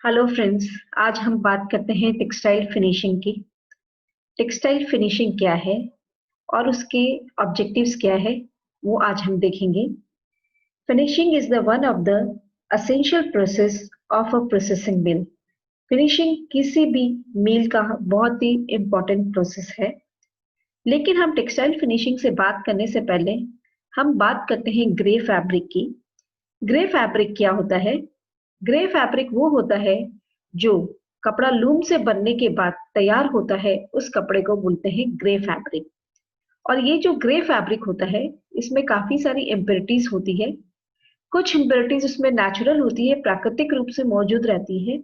Hello friends. आज हम बात करते हैं टेक्सटाइल फिनिशिंग की। टेक्सटाइल फिनिशिंग क्या है और उसके ऑब्जेक्टिव्स क्या है, वो आज हम देखेंगे। Finishing is the one of the essential process of a processing mill. Finishing किसी भी मिल का बहुत ही इम्पोर्टेंट प्रोसेस है। लेकिन हम टेक्सटाइल फिनिशिंग से बात करने से पहले हम बात करते हैं ग्रे फैब्रिक की। ग्रे फैब्रिक क्या होता है? ग्रे फैब्रिक वो होता है जो कपड़ा लूम से बनने के बाद तैयार होता है, उस कपड़े को बोलते हैं ग्रे फैब्रिक। और ये जो ग्रे फैब्रिक होता है, इसमें काफी सारी इम्प्योरिटीज होती है। कुछ इम्प्योरिटीज उसमें नेचुरल होती है, प्राकृतिक रूप से मौजूद रहती है,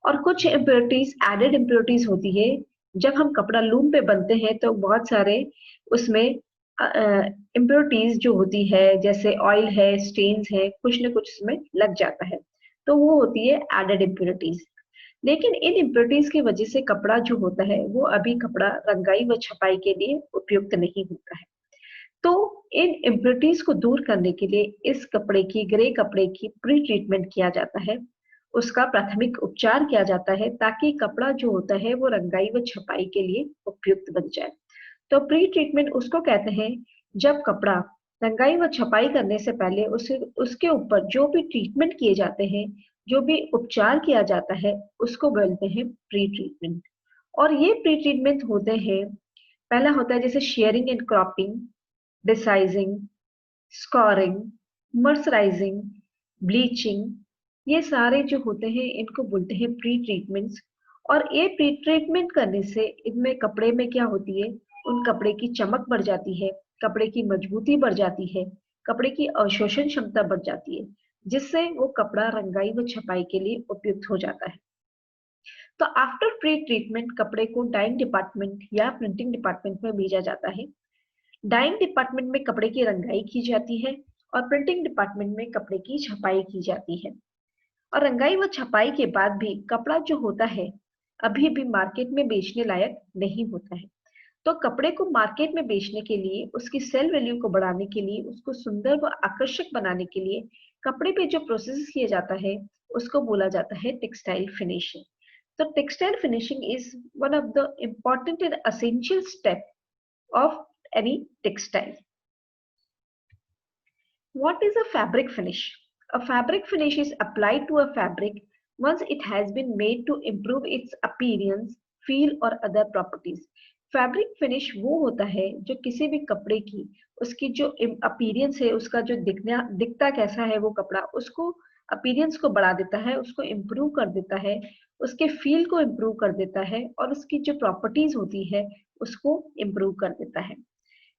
और कुछ इम्प्योरिटीज एडेड इम्प्योरिटीज होती है। जब हम कपड़ा लूम पे बनते हैं तो बहुत सारे उसमें इम्प्योरिटीज जो होती है, जैसे ऑयल है, स्टेन्स है, कुछ न कुछ उसमें लग जाता है, तो वो होती है एडेड इम्प्योरिटीज। लेकिन इन इम्प्योरिटीज की वजह से कपड़ा जो होता है वो अभी कपड़ा रंगाई व छपाई के लिए उपयुक्त नहीं होता है। तो इन इम्प्योरिटीज को दूर करने के लिए इस कपड़े की, ग्रे कपड़े की प्री ट्रीटमेंट किया जाता है। उसका प्राथमिक उपचार किया जाता है ताकि कपड़ा जो होता है वो रंगाई व छपाई के लिए उपयुक्त बन जाए। तो प्री ट्रीटमेंट उसको कहते हैं जब कपड़ा रंगाई व छपाई करने से पहले उसे उसके ऊपर जो भी ट्रीटमेंट किए जाते हैं, जो भी उपचार किया जाता है, उसको बोलते हैं प्री ट्रीटमेंट। और ये प्री ट्रीटमेंट होते हैं, पहला होता है जैसे shearing and cropping, desizing, scouring, mercerising, bleaching. ये सारे जो होते हैं इनको बोलते हैं प्री ट्रीटमेंट्स। और ये प्री ट्रीटमेंट करने से इनमें कपड़े में क्या होती है, उन कपड़े की चमक बढ़ जाती है, कपड़े की मजबूती बढ़ जाती है, कपड़े की अवशोषण क्षमता बढ़ जाती है, जिससे वो कपड़ा रंगाई व छपाई के लिए उपयुक्त हो जाता है। तो आफ्टर प्री ट्रीटमेंट कपड़े को डाइंग डिपार्टमेंट या प्रिंटिंग डिपार्टमेंट में भेजा जाता है। डाइंग डिपार्टमेंट में कपड़े की रंगाई की जाती है और प्रिंटिंग डिपार्टमेंट में कपड़े की छपाई की जाती है। और रंगाई व छपाई के बाद भी कपड़ा जो होता है अभी भी मार्केट में बेचने लायक नहीं होता है। तो कपड़े को मार्केट में बेचने के लिए, उसकी सेल वैल्यू को बढ़ाने के लिए, उसको सुंदर व आकर्षक बनाने के लिए कपड़े पे जो प्रोसेस किया जाता है उसको बोला जाता है टेक्सटाइल फिनिशिंग। तो textile finishing is one of the important and essential step of any textile. What is a fabric finish? A fabric finish is applied to a fabric once it has been made to improve its appearance, feel or other properties. Fabric finish वो होता है जो किसी भी कपड़े की, उसकी जो अपीयरेंस है, उसका जो दिखता कैसा है वो कपड़ा, उसको अपीयरेंस को बढ़ा देता है, उसको इम्प्रूव कर देता है, उसके फील को इम्प्रूव कर देता है और उसकी जो प्रॉपर्टीज होती है उसको इम्प्रूव कर देता है।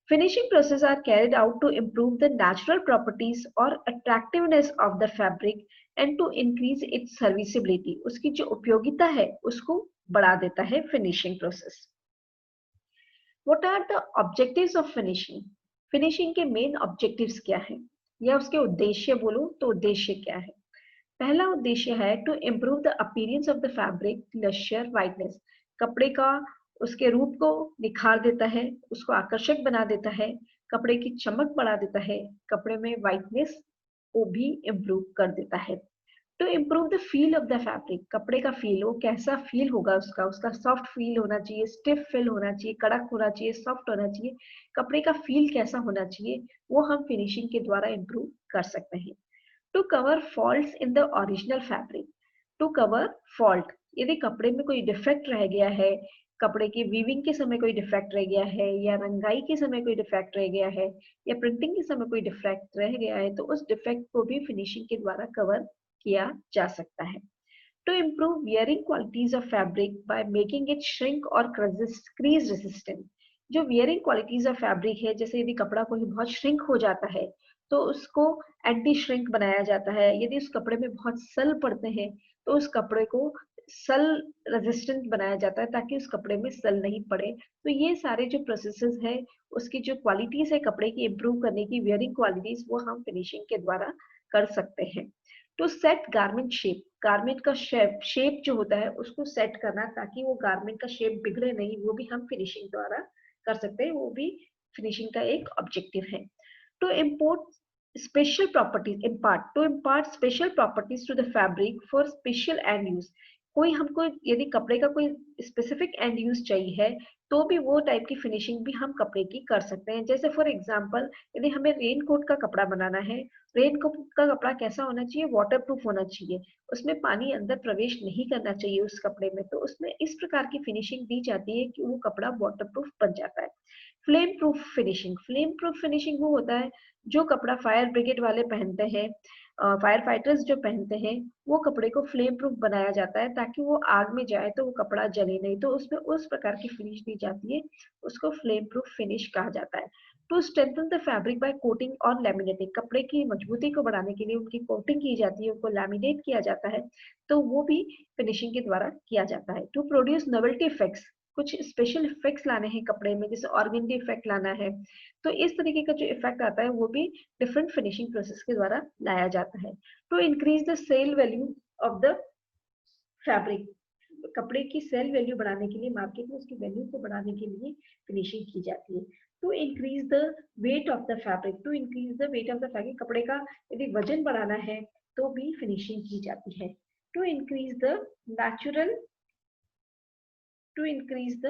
Finishing processes are carried out to improve the natural properties or attractiveness of the fabric and to increase its serviceability. उसकी जो उपयोगिता है उसको बढ़ा देता है finishing process. What are the objectives of finishing? Finishing के main objectives क्या है या उसके उद्देश्य बोलो तो उद्देश्य क्या है? पहला उद्देश्य है to improve the appearance of the fabric, glacier whiteness. कपड़े का, उसके रूप को निखार देता है, उसको आकर्षक बना देता है, कपड़े की चमक बढ़ा देता है, कपड़े में वाइटनेस को भी इम्प्रूव कर देता है। To improve the feel of the fabric, कपड़े का फील, वो कैसा फील होगा, उसका उसका सॉफ्ट फील होना चाहिए, स्टिफ फील होना चाहिए, कड़क होना चाहिए, सॉफ्ट होना चाहिए। कपड़े का फील कैसा होना चाहिए वो हम फिनिशिंग के द्वारा इम्प्रूव कर सकते हैं। To cover faults in the original fabric, to cover fault, यदि कपड़े में कोई डिफेक्ट रह गया है, कपड़े की वीविंग के समय कोई डिफेक्ट रह गया है, या रंगाई के समय कोई डिफेक्ट रह गया है, या प्रिंटिंग के समय कोई डिफेक्ट रह गया है, तो उस डिफेक्ट को भी फिनिशिंग के द्वारा कवर किया जा सकता है। To improve wearing qualities of fabric by making it shrink और क्रीज रेसिस्टेंट। जो वियरिंग क्वालिटीज ऑफ फैब्रिक है, जैसे यदि कपड़ा कोई बहुत श्रिंक हो जाता है तो उसको एंटी श्रिंक बनाया जाता है। यदि उस कपड़े में बहुत सल पड़ते हैं तो उस कपड़े को सल रेजिस्टेंट बनाया जाता है ताकि उस कपड़े में सल नहीं पड़े। तो ये सारे जो प्रोसेसेस है, उसकी जो क्वालिटीज है कपड़े की इम्प्रूव करने की, वियरिंग क्वालिटीज, वो हम फिनिशिंग के द्वारा कर सकते हैं। To set garment shape, garment का शेप जो होता है उसको सेट करना ताकि वो गारमेंट का शेप बिगड़े नहीं, वो भी हम फिनिशिंग द्वारा कर सकते हैं, वो भी फिनिशिंग का एक ऑब्जेक्टिव है। To import special properties impart to impart special properties to the fabric for special end use. कोई हमको यदि कपड़े का कोई स्पेसिफिक एंड यूज चाहिए है तो भी वो टाइप की फिनिशिंग भी हम कपड़े की कर सकते हैं। जैसे फॉर एग्जांपल यदि हमें रेन कोट का कपड़ा बनाना है, रेन कोट का कपड़ा कैसा होना चाहिए, वाटर प्रूफ होना चाहिए, उसमें पानी अंदर प्रवेश नहीं करना चाहिए उस कपड़े में, तो उसमें इस प्रकार की फिनिशिंग दी जाती है कि वो कपड़ा वाटर प्रूफ बन जाता है। Flame proof finishing, flame proof finishing वो होता है जो कपड़ा फायर ब्रिगेड वाले पहनते हैं, फायर फाइटर्स जो पहनते हैं, वो कपड़े को फ्लेम प्रूफ बनाया जाता है ताकि वो आग में जाए तो वो कपड़ा जले नहीं, तो उसमें उस प्रकार की फिनिश दी जाती है, उसको फ्लेम प्रूफ फिनिश कहा जाता है। To strengthen the fabric by coating और लैमिनेटिंग, कपड़े की मजबूती को बढ़ाने के लिए उनकी कोटिंग की जाती है, उनको लैमिनेट किया जाता है, तो वो भी फिनिशिंग के द्वारा किया जाता है। टू प्रोड्यूस नोवेल्टी इफेक्ट्स, कुछ स्पेशल इफेक्ट्स लाने हैं कपड़े में, जैसे ऑर्गेंडी इफेक्ट लाना है, तो इस तरीके का जो इफेक्ट आता है वो भी डिफरेंट फिनिशिंग प्रोसेस के द्वारा लाया जाता है। To increase the sale value of the fabric, कपड़े की सेल वैल्यू बढ़ाने के लिए, मार्केट में उसकी वैल्यू को बढ़ाने के लिए फिनिशिंग की जाती है। To increase the weight of the fabric, to increase the weight of the fabric, कपड़े का यदि वजन बढ़ाना है तो भी फिनिशिंग की जाती है। To increase the natural, to increase the